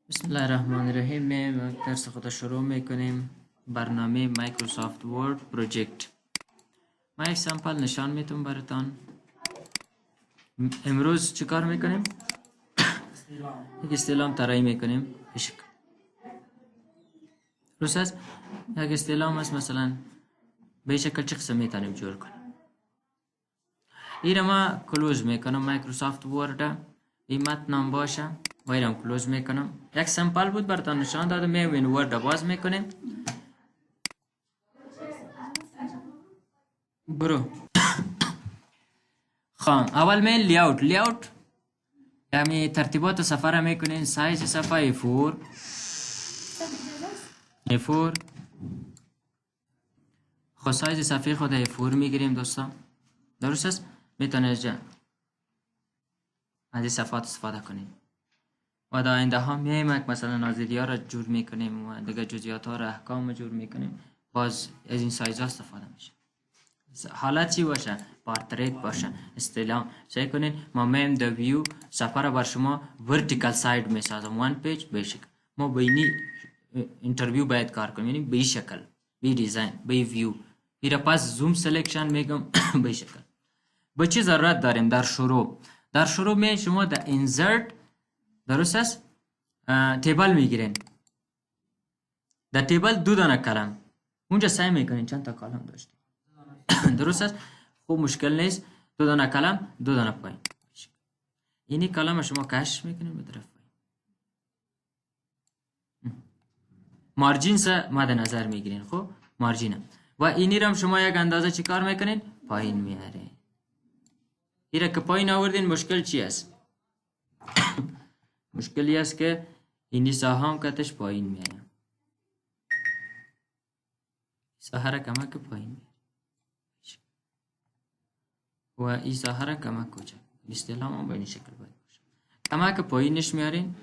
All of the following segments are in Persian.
بسم الله الرحمن الرحیم. درس خود شروع میکنیم. برنامه مایکروسافت ورد پروژکت. ما یک سامپل نشان میتونم براتان. امروز چیکار میکنیم؟ یک استعلام طراحی میکنیم. درست است؟ یک استعلام است، مثلا به شکل چه قسم میتونیم جور کنیم. این ما کلوز میکنم مایکروسافت ورد. این متنم باشه و اینم کلوز میکنم. یک سامپل بود براتان نشان دادم. میوین ورد باز میکنیم. برو خام اول میل لیاوت یعنی ترتیبات صفحه را میکنین. سایز صفحه A4 خود سایز صفحه خود A4 میگیریم دوستان. درست است؟ میتونید از این صفحات استفاده کنیم و در آینده ها میایم مثلا ناظری ها را جور میکنیم و دیگه جزئیات ها را احکام جور میکنیم. باز از این سایز ها استفاده میشه. حالت چی باشه؟ پارتریت باشه. استعلام سعی کنین. ما میم د ویو صفحه را بر شما ورتیکال ساید میسازم. وان پیج به شکل ما بینی اینترویو باید کار کنیم، یعنی به شکل، به دیزاین، به ویو. میره پس زوم سلکشن میگم به شکل. به چی ضرورت داریم؟ در شروع می شما در اینسرت، درست است، تیبل میگیرین. در تیبل دو دانه کلم اونجا سعی میکنین چند تا کلم داشته. درست است؟ خوب مشکل نیست. دو دانه کلم، دو دانه پایین. اینی کلم شما کش میکنیم به طرف پایین. مارجین سه مد نظر میگیرین. خب مارجین و اینی رو شما یک اندازه چی کار میکنین؟ پایین میارین. این که پایین آوردین مشکل چی است؟ مشکلی است که اینی ساها هم کتش پایین میارین. ساها را کمک پایین میارین و این ساها را کمک کجا؟ استعلام هم به این شکل باید باشه. کمک پایینش میارین.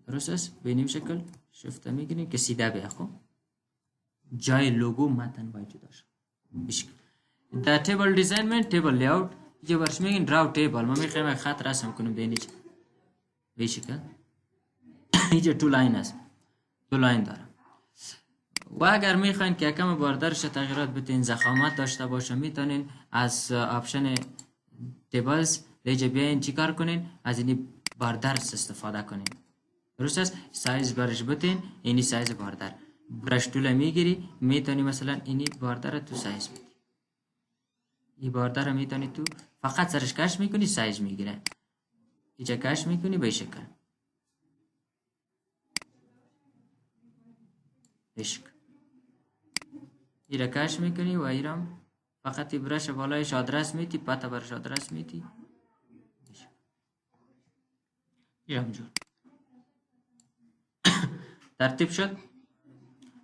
درست است؟ به این شکل شفت میگیرین که سیده بیه. خب جای لوگو متن باید جدا شد. بشکل در تیبل دیزاین من تیبل لیاوت یه برش میگین دراو تیبل. ما میخوایم یک خط رسم کنیم به اینجا به شکل. اینجا تو لاین است، دو لاین داره و اگر میخواین که یکم باردرش تغییرات بتین، ضخامت داشته باشه، میتونین از آپشن تیبلز دیگه بیاین چیکار کنین؟ از این باردرس استفاده کنین. درست است؟ سایز برش بتین. اینی سایز باردر برش طول میگیری، میتونی مثلا اینی باردر تو سایز بدی. این باردر میتونی تو فقط سرش کش میکنی سایز میگیره. اینجا کش میکنی به شکل ایره کش میکنی و ایرم فقط برش بالایش آدرس میتی، پتا برش آدرس میتی. ایرم جور ترتیب شد.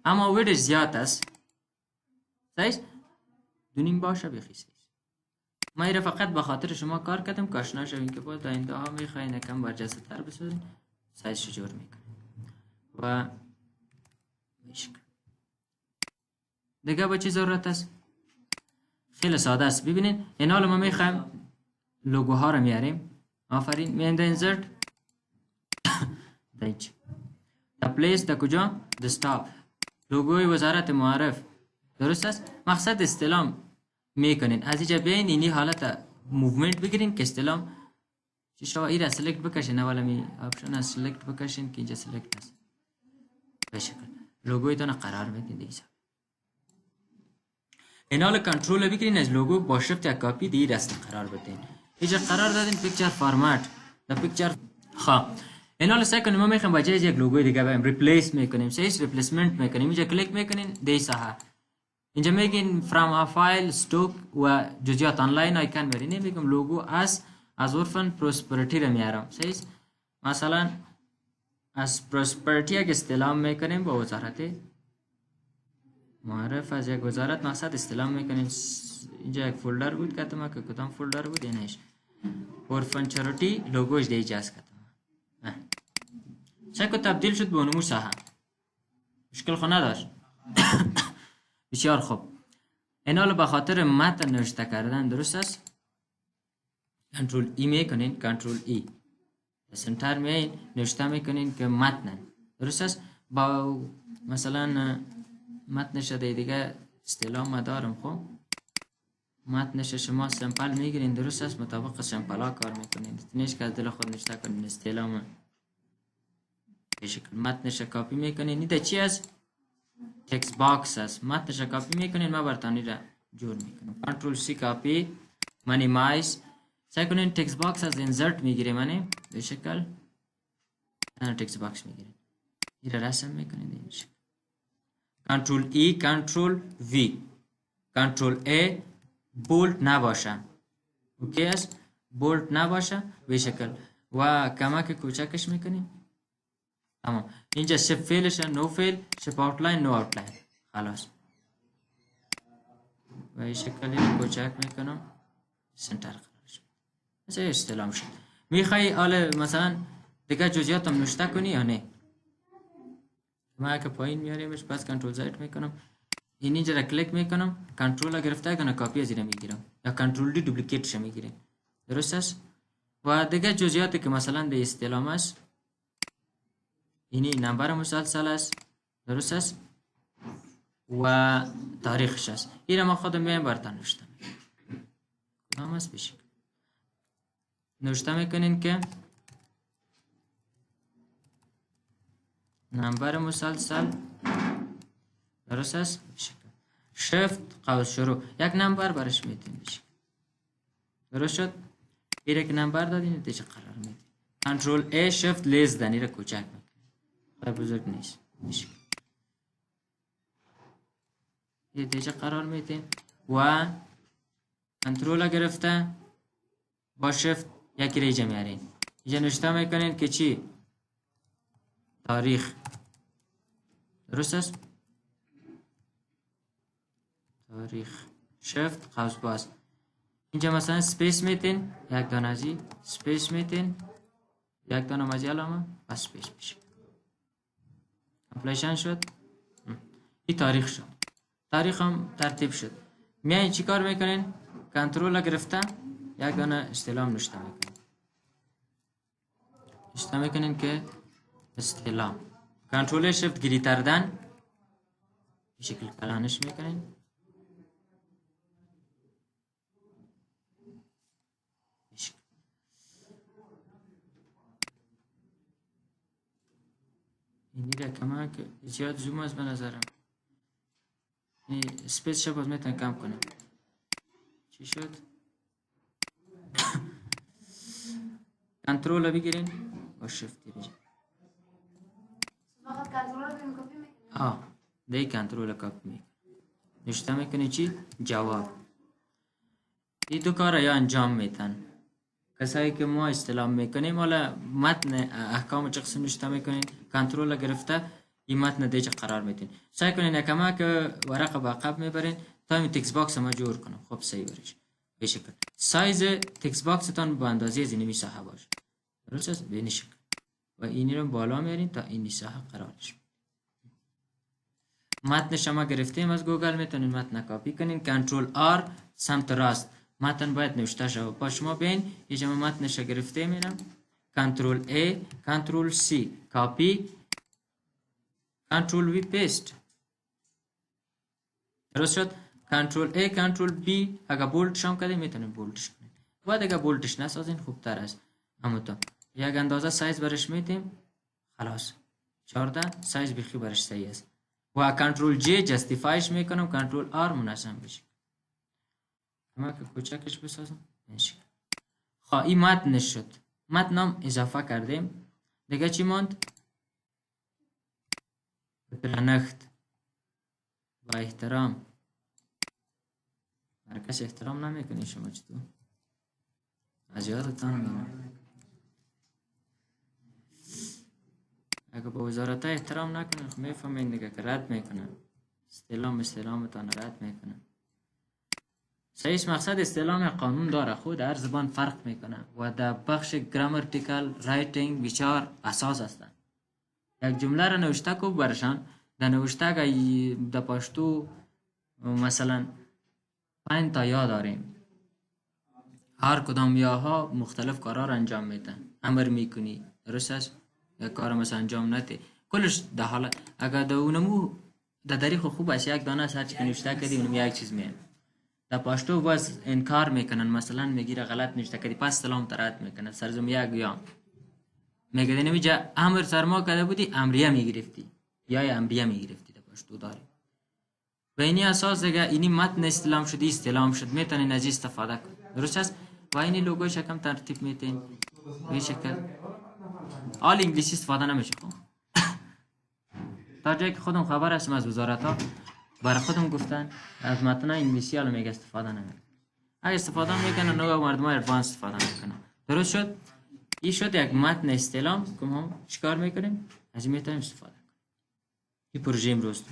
اما ویدش زیاد است. سایز دونیم باشه بخی سایز. ما ایره فقط به خاطر شما کار کردم که آشنا شوین که باید آینده ها میخواین یکم برجسته تر بسازین. سایز جور میکنیم و میشکل. دیگه با چی ضرورت است؟ خیلی ساده است. ببینین این حال ما میخوایم لوگوها رو میاریم. آفرین. میایم در اینسرت دایچ در پلیس در کجا؟ دسکتاپ. لوگوی وزارت معارف. درست است؟ مقصد استعلام میکنین. از اینجا بیاین اینی حالت موومنت بگیرین که استعلام شما ایره سلکت بکشین. اولا می آپشن از سلکت بکشین که اینجا سلکت است. به شکل لوگویتون قرار میدین دیگه. این حال کنترل بگیرین از لوگو با شفت یا کاپی دی دست قرار بدین. اینجا قرار دادین پیکچر فرمت در پیکچر. خب این حال سعی کنیم ما میخوایم با جای یک لوگوی دیگه بریم ریپلیس میکنیم. سیس ریپلیسمنت میکنیم. اینجا کلیک میکنین دی ساحه. اینجا میگین فرام ا فایل استوک و جزئیات آنلاین آیکن برین. میگم لوگو از اورفن پروسپریتی رو میارم. سیس مثلا از پروسپریتی اگه استعلام میکنیم با وزارت معرف از یک وزارت مقصد استعلام میکنین. اینجا یک فولدر بود کتم که کدام فولدر بود اینش اورفن چاریتی لوگوش دیجا است کتم. شکل تبدیل شد به اونمو ساحه. مشکل خو نداشت. بسیار خوب. این حالا به خاطر متن نوشته کردن. درست است؟ کنترل ای میکنین. کنترل ای سنتر میاین نوشته میکنین که متن درست است. با مثلا متنش دیگه اصطلاح ما دارم. خب متنش شما سمپل میگیرین، درست است، مطابق سمپل ها کار میکنین، نیش که از دل خود نشته کنین اصطلاح به شکل متنش کاپی میکنین. ایده چی است؟ تکست باکس است. متنش کاپی میکنین، ما برتانی را جور میکنم. کنترل سی کاپی، منیمایز سعی کنین. تکست باکس از انسرت میگیره منی به شکل تکست باکس میگیره، این را رسم میکنین این شکل. کنترل ای، کنترل وی، کنترل ای بولد نباشه. اوکی است، بولد نباشه به شکل و کمک کوچکش میکنیم. تمام. اینجا شپ فیلش نو فیل، شپ آوتلاین نو آوتلاین، خلاص. و این شکلی کوچک میکنم، سنتر قرار شد. مثل استلام شد. میخوای حالا مثلا دیگه جزئیات هم نوشته کنی یا نه؟ ما که پایین میاریمش، پس کنترل زد میکنم، اینجا را کلیک میکنم، کنترل را گرفته کنه کاپی از این میگیرم، یا کنترل دی دوپلیکیتش میگیریم. درست است. و دیگه جزئیاتی که مثلا در استلام است، اینی نمبر مسلسل است، درست است، و تاریخش است. این ما خودم میایم براتون نوشته میکنم. کدام است بشه نوشته میکنین که نمبر مسلسل، درست است، شفت قوس شروع یک نمبر برش میتین بشه. درست شد. این یک نمبر دادین دیگه قرار میدین. کنترل ای شفت لیز دنی را کوچک میکنین، خیلی بزرگ نیست میشه. این دیگه قرار میدین و کنترل گرفته با شفت یکی ریجه میارین. اینجا نوشته میکنین که چی؟ تاریخ. درست است. تاریخ شفت قوس باز. اینجا مثلا سپیس میتین، یک دانه ازی سپیس میتین، یک دانه مزی علامه و سپیس میشه. کمپلیشن شد. این تاریخ شد. تاریخ هم ترتیب شد. میایین چی کار میکنین؟ کنترل گرفته یک دانه استلام نوشته میکنین. نوشته میکنین که استلام. کنترل شفت گریتر دن به شکل کلانش میکنین. اینی را کمک زیاد زوم است به نظرم. این سپیس شو باز میتونم کم کنم. چی شد؟ کنترل بگیرین با شفت گیرین. دی کنترل کاپی میکنی. نوشته میکنی چی؟ جواب. این دو کار یا انجام میتن. کسایی که ما استلام میکنیم، حالا متن احکام چه قسم نوشته میکنین، کنترل گرفته این متن دیگه قرار میدین. سعی کنین یکمه که ورق به عقب میبرین تا این تکست باکس ما جور کنم. خب صحیح برش به شکل سایز تکست باکس تان به اندازه از این مساحت باشه. درست است. به این شکل و اینی رو بالا میارین تا این مساحت قرارش. متن شما گرفتیم از گوگل، میتونین متن کاپی کنین. کنترل آر سمت راست، متن باید نوشته شود. با شما بین یه جمع متنش گرفته میرم، کنترل ای، کنترل سی کاپی، کنترل وی پیست. درست شد. کنترل ای، کنترل بی، اگه بولدش هم کردیم میتونین بولدش کنین. باید اگه بولدش نسازین خوبتر است. همونطور یک اندازه سایز برش میدیم، خلاص 14 سایز بخی برش صحیح است. و کنترل جی جستیفایش میکنم، کنترل آر منظم بشه. اما که کوچکش بسازم میشه. خب این متن شد. متنم اضافه کردیم. دیگه چی ماند؟ پلنخت و احترام. هر کس احترام نمیکنی شما چطور؟ از یادتان میرم. اگه با وزارت احترام نکنن خب میفهمین دیگه که رد میکنن. استعلامتان رد میکنن. صحیح مقصد استعلام قانون داره، خود هر زبان فرق میکنه و در بخش گرامرتیکل رایتینگ بسیار اساس هستند. یک جمله را نوشته کو برشان در نوشته که در پشتو مثلا 5 تا یا داریم، هر کدام یاها مختلف کارا را انجام میدن. امر میکنی، درست است؟ یک کار مثلا انجام نده کلش در حال اگر در اونمو در دری خوب است یک دانه سرچ که نوشته کردی اونم یک چیز میاد در پاشتو باز انکار میکنن مثلا میگیره غلط نوشته کردی پس سلام ترات میکنه سرزم یک یا میگه نمیجا امر سرما کرده بودی امریه میگرفتی یا امریه میگرفتی در پاشتو داری و اینی اساس اگر اینی متن استلام شدی استلام شد میتونین از استفاده کن درست است و اینی لوگو شکم ترتیب میتین به شکل آل انگلیسی استفاده نمیشه خب تا جایی که خودم خبر هستم از وزارت ها برای خودم گفتن از متن انگلیسی حالا میگه استفاده نمیکنه اگه استفاده میکنن نوع مردم ها ادوانس استفاده میکنن درست شد این شد یک متن استلام که ما چیکار میکنیم از این میتونیم استفاده کنیم این پروژه امروز